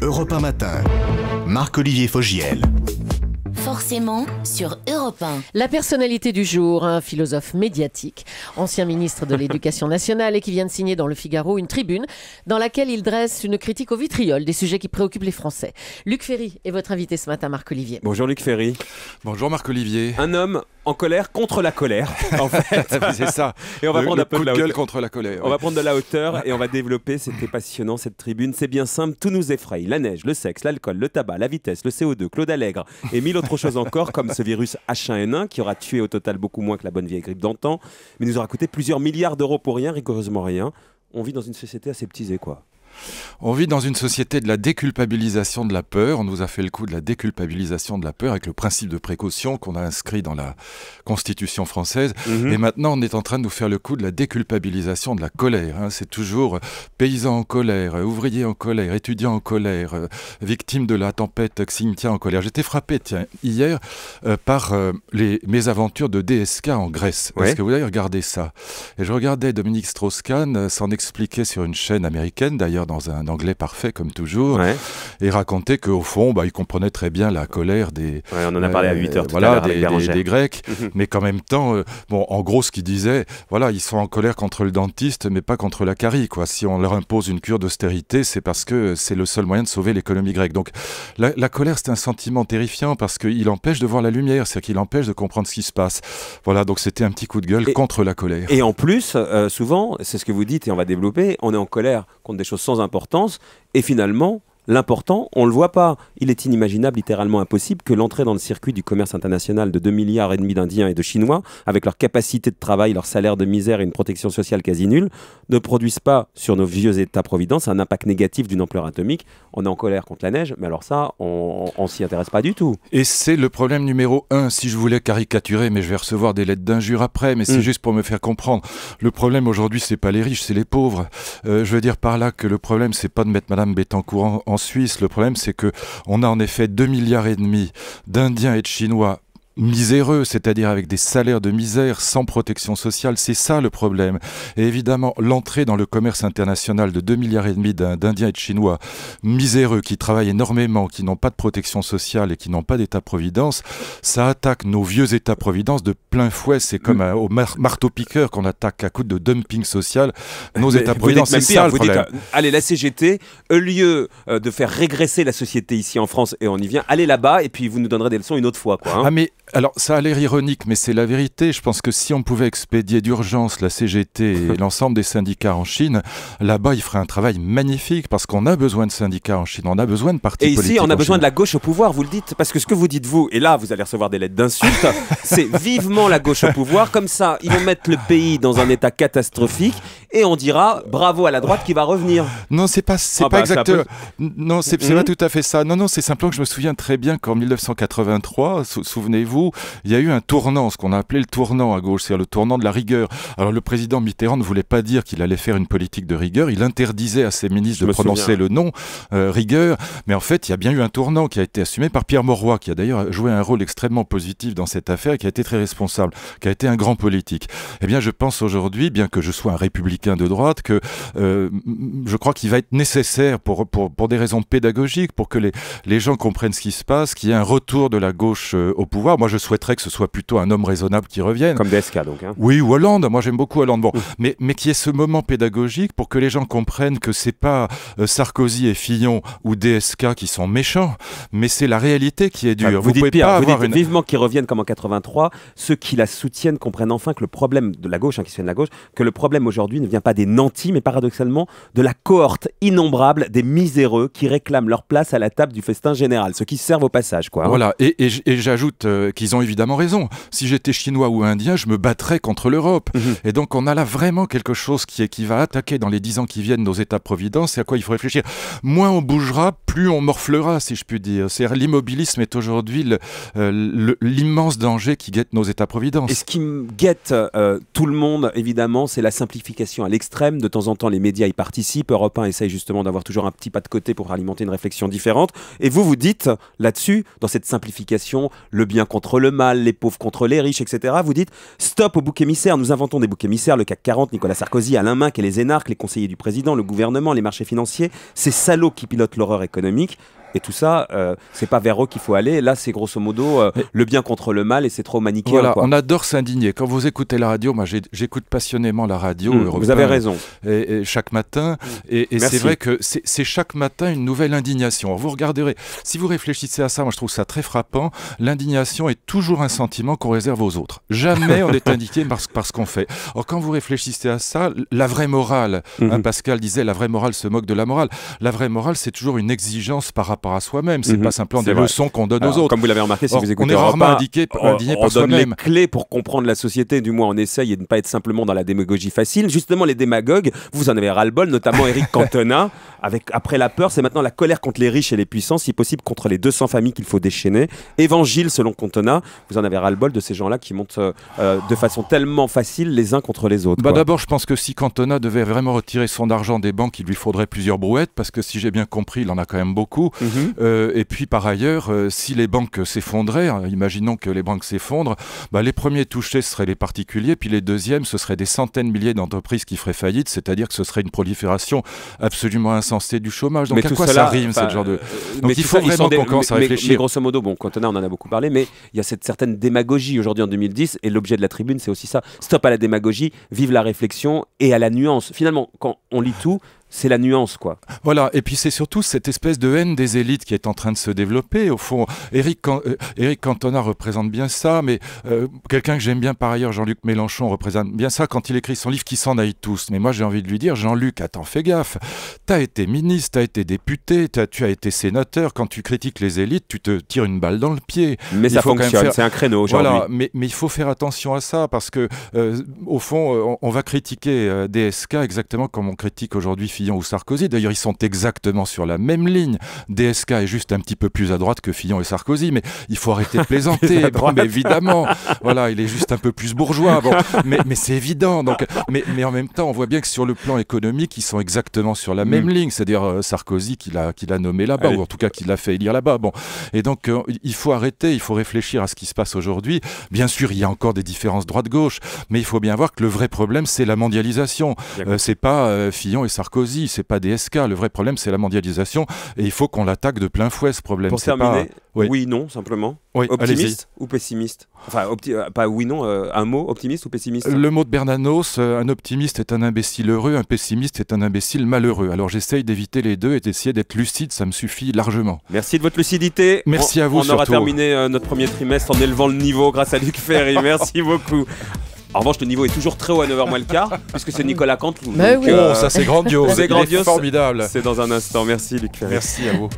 Europe 1 Matin. Marc-Olivier Fogiel. Forcément sur Europe 1. La personnalité du jour, un philosophe médiatique, ancien ministre de l'Éducation nationale et qui vient de signer dans Le Figaro une tribune dans laquelle il dresse une critique au vitriol des sujets qui préoccupent les Français. Luc Ferry est votre invité ce matin, Marc-Olivier. Bonjour Luc Ferry. Bonjour Marc-Olivier. Un homme en colère contre la colère, en fait. C'est ça. Et on va prendre un peu coup de la gueule hauteur. contre la colère. On va prendre de la hauteur et on va développer. C'était passionnant cette tribune. C'est bien simple, tout nous effraie. La neige, le sexe, l'alcool, le tabac, la vitesse, le CO2, Claude Allègre et mille autres choses encore, comme ce virus H1N1 qui aura tué au total beaucoup moins que la bonne vieille grippe d'antan, mais nous aura coûté plusieurs milliards d'euros pour rien, rigoureusement rien. On vit dans une société aseptisée, quoi. On vit dans une société de la déculpabilisation de la peur. On nous a fait le coup de la déculpabilisation de la peur avec le principe de précaution qu'on a inscrit dans la Constitution française. Et maintenant, on est en train de nous faire le coup de la déculpabilisation de la colère. C'est toujours paysans en colère, ouvriers en colère, étudiants en colère, victimes de la tempête Xynthia en colère. J'étais frappé, hier, par les mésaventures de DSK en Grèce. Est-ce que vous avez regardé ça? Et je regardais Dominique Strauss-Kahn s'en expliquer sur une chaîne américaine, d'ailleurs dans un anglais parfait comme toujours, et racontait qu'au fond, il comprenait très bien la colère des... on en a parlé à 8h tout à l'heure avec des Grecs, mais qu'en même temps, en gros, ce qu'il disait, ils sont en colère contre le dentiste, mais pas contre la carie, quoi. Si on leur impose une cure d'austérité, c'est parce que c'est le seul moyen de sauver l'économie grecque. Donc, la colère, c'est un sentiment terrifiant parce qu'il empêche de voir la lumière, c'est-à-dire qu'il empêche de comprendre ce qui se passe. Voilà, donc c'était un petit coup de gueule contre la colère. Et en plus, souvent, c'est ce que vous dites et on va développer, on est en colère contre des choses sans importance, et finalement, l'important, on ne le voit pas. Il est inimaginable, littéralement impossible, que l'entrée dans le circuit du commerce international de 2,5 milliards d'Indiens et de Chinois, avec leur capacité de travail, leur salaire de misère et une protection sociale quasi nulle, ne produise pas sur nos vieux États-providence un impact négatif d'une ampleur atomique. On est en colère contre la neige, mais alors ça, on s'y intéresse pas du tout. Et c'est le problème numéro 1, si je voulais caricaturer, mais je vais recevoir des lettres d'injures après, mais c'est juste pour me faire comprendre. Le problème aujourd'hui, c'est pas les riches, c'est les pauvres. Je veux dire par là que le problème, c'est pas de mettre Madame Bettencourt en Suisse. Le problème, c'est que on a en effet 2,5 milliards d'Indiens et de Chinois miséreux, c'est-à-dire avec des salaires de misère, sans protection sociale, c'est ça le problème. Et évidemment, l'entrée dans le commerce international de 2,5 milliards d'Indiens et de Chinois miséreux, qui travaillent énormément, qui n'ont pas de protection sociale et qui n'ont pas d'État-providence, ça attaque nos vieux États-providence de plein fouet. C'est comme au marteau-piqueur qu'on attaque à coup de dumping social nos États-providence. C'est ça le problème. Allez, la CGT, au lieu de faire régresser la société ici en France, et on y vient, allez là-bas et puis vous nous donnerez des leçons une autre fois, quoi. Ah mais alors, ça a l'air ironique, mais c'est la vérité. Je pense que si on pouvait expédier d'urgence la CGT et l'ensemble des syndicats en Chine, là-bas, ils feraient un travail magnifique parce qu'on a besoin de syndicats en Chine, on a besoin de partis politiques. Et ici, on a besoin de la gauche au pouvoir, vous le dites, parce que ce que vous dites, vous, et là, vous allez recevoir des lettres d'insultes, c'est vivement la gauche au pouvoir. Comme ça, ils vont mettre le pays dans un état catastrophique et on dira bravo à la droite qui va revenir. Non, c'est pas exactement. Non, c'est pas tout à fait ça. Non, c'est simplement que je me souviens très bien qu'en 1983, souvenez-vous, il y a eu un tournant, ce qu'on a appelé le tournant à gauche, c'est-à-dire le tournant de la rigueur. Alors le président Mitterrand ne voulait pas dire qu'il allait faire une politique de rigueur, il interdisait à ses ministres de prononcer le nom rigueur, mais en fait il y a bien eu un tournant qui a été assumé par Pierre Mauroy, qui a d'ailleurs joué un rôle extrêmement positif dans cette affaire et qui a été très responsable, qui a été un grand politique. Eh bien je pense aujourd'hui, bien que je sois un républicain de droite, que je crois qu'il va être nécessaire pour des raisons pédagogiques, pour que les gens comprennent ce qui se passe, qu'il y ait un retour de la gauche au pouvoir. Moi, je souhaiterais que ce soit plutôt un homme raisonnable qui revienne. Comme DSK, donc. Oui, ou Hollande. Moi, j'aime beaucoup Hollande. Bon, mais qu'il y ait ce moment pédagogique pour que les gens comprennent que c'est pas Sarkozy et Fillon ou DSK qui sont méchants, mais c'est la réalité qui est dure. Vous dites pire, vous dites vivement qu'ils reviennent comme en 83. Ceux qui la soutiennent comprennent enfin que le problème de la gauche, qui soutiennent la gauche, que le problème aujourd'hui ne vient pas des nantis, mais paradoxalement de la cohorte innombrable des miséreux qui réclament leur place à la table du festin général, ceux qui se servent au passage, quoi. Voilà. Et j'ajoute qu'ils ont évidemment raison. Si j'étais chinois ou indien, je me battrais contre l'Europe. Et donc on a là vraiment quelque chose qui va attaquer dans les 10 ans qui viennent nos États-providence et à quoi il faut réfléchir. Moins on bougera, plus on morflera, si je puis dire. L'immobilisme est aujourd'hui l'immense danger qui guette nos États-providence. Et ce qui guette tout le monde, évidemment, c'est la simplification simplification à l'extrême. De temps en temps, les médias y participent. Europe 1 essaye justement d'avoir toujours un petit pas de côté pour alimenter une réflexion différente. Et vous dites là-dessus, dans cette simplification, le bien contre le mal, les pauvres contre les riches, etc. Vous dites stop aux boucs émissaires. Nous inventons des boucs émissaires. Le CAC 40, Nicolas Sarkozy, Alain Minc et les énarques, les conseillers du président, le gouvernement, les marchés financiers, ces salauds qui pilotent l'horreur économique. Et tout ça, c'est pas vers eux qu'il faut aller. Là, c'est grosso modo le bien contre le mal et c'est trop manichéen. Voilà, quoi. On adore s'indigner. Quand vous écoutez la radio, moi j'écoute passionnément la radio. Vous avez raison. Et chaque matin. Et c'est vrai que c'est chaque matin une nouvelle indignation. Alors vous regarderez, si vous réfléchissez à ça, moi je trouve ça très frappant. L'indignation est toujours un sentiment qu'on réserve aux autres. Jamais on est indiqué par ce qu'on fait. Alors quand vous réfléchissez à ça, la vraie morale, Pascal disait la vraie morale se moque de la morale. La vraie morale, c'est toujours une exigence par rapport à soi-même. C'est pas simplement des leçons qu'on donne aux autres. Comme vous l'avez remarqué, si vous écoutez on est rarement indigné par on donne soi-même. les clés pour comprendre la société. Du moins, on essaye et de ne pas être simplement dans la démagogie facile. Justement, les démagogues, vous en avez ras-le-bol, notamment Éric Cantona. Après la peur, c'est maintenant la colère contre les riches et les puissants, si possible contre les 200 familles qu'il faut déchaîner. Évangile, selon Cantona, vous en avez ras-le-bol de ces gens-là qui montent de façon tellement facile les uns contre les autres. D'abord, je pense que si Cantona devait vraiment retirer son argent des banques, il lui faudrait plusieurs brouettes, parce que si j'ai bien compris, il en a quand même beaucoup. Et puis par ailleurs, si les banques s'effondraient, imaginons que les banques s'effondrent, les premiers touchés ce seraient les particuliers, puis les deuxièmes ce seraient des centaines de milliers d'entreprises qui feraient faillite, c'est-à-dire que ce serait une prolifération absolument insensée du chômage. Donc à quoi ça rime, ce genre de... Donc il faut vraiment qu'on commence à réfléchir. Mais grosso modo, Cantona, on en a beaucoup parlé, mais il y a cette certaine démagogie aujourd'hui en 2010, et l'objet de la tribune c'est aussi ça. Stop à la démagogie, vive la réflexion et à la nuance. Finalement, quand on lit tout, c'est la nuance, quoi. Voilà, et puis c'est surtout cette espèce de haine des élites qui est en train de se développer. Au fond, Éric Cantona représente bien ça, mais quelqu'un que j'aime bien par ailleurs, Jean-Luc Mélenchon, représente bien ça quand il écrit son livre Qui s'en aille tous. Mais moi j'ai envie de lui dire, Jean-Luc, attends, fais gaffe. T'as été ministre, t'as été député, tu as été sénateur. Quand tu critiques les élites, tu te tires une balle dans le pied. Mais ça fonctionne, c'est un créneau aujourd'hui. Voilà, mais il faut faire attention à ça, parce que au fond, on va critiquer DSK exactement comme on critique aujourd'hui Fillon ou Sarkozy. D'ailleurs, ils sont exactement sur la même ligne. DSK est juste un petit peu plus à droite que Fillon et Sarkozy, mais il faut arrêter de plaisanter. Mais évidemment, voilà, il est juste un peu plus bourgeois. Mais c'est évident. Donc, mais en même temps, on voit bien que sur le plan économique, ils sont exactement sur la même ligne. C'est-à-dire Sarkozy qui l'a nommé là-bas, ou en tout cas qui l'a fait élire là-bas. Et donc, il faut arrêter, il faut réfléchir à ce qui se passe aujourd'hui. Bien sûr, il y a encore des différences droite-gauche, mais il faut bien voir que le vrai problème, c'est la mondialisation. C'est pas Fillon et Sarkozy, c'est pas DSK. Le vrai problème, c'est la mondialisation, et il faut qu'on l'attaque de plein fouet, ce problème. Pour terminer, oui, non, simplement. Oui, optimiste ou pessimiste? Enfin, pas oui, non, un mot, optimiste ou pessimiste? Le mot de Bernanos, un optimiste est un imbécile heureux, un pessimiste est un imbécile malheureux. Alors j'essaye d'éviter les deux et d'essayer d'être lucide, ça me suffit largement. Merci de votre lucidité. Merci à vous. On aura terminé notre premier trimestre en élevant le niveau grâce à Luc Ferry. Merci beaucoup. En revanche, le niveau est toujours très haut à 9h moins le quart, puisque c'est Nicolas Canteloup. Mais oui. Ça c'est grandiose. C'est grandiose. Formidable. C'est dans un instant. Merci Luc Ferry. Merci à vous.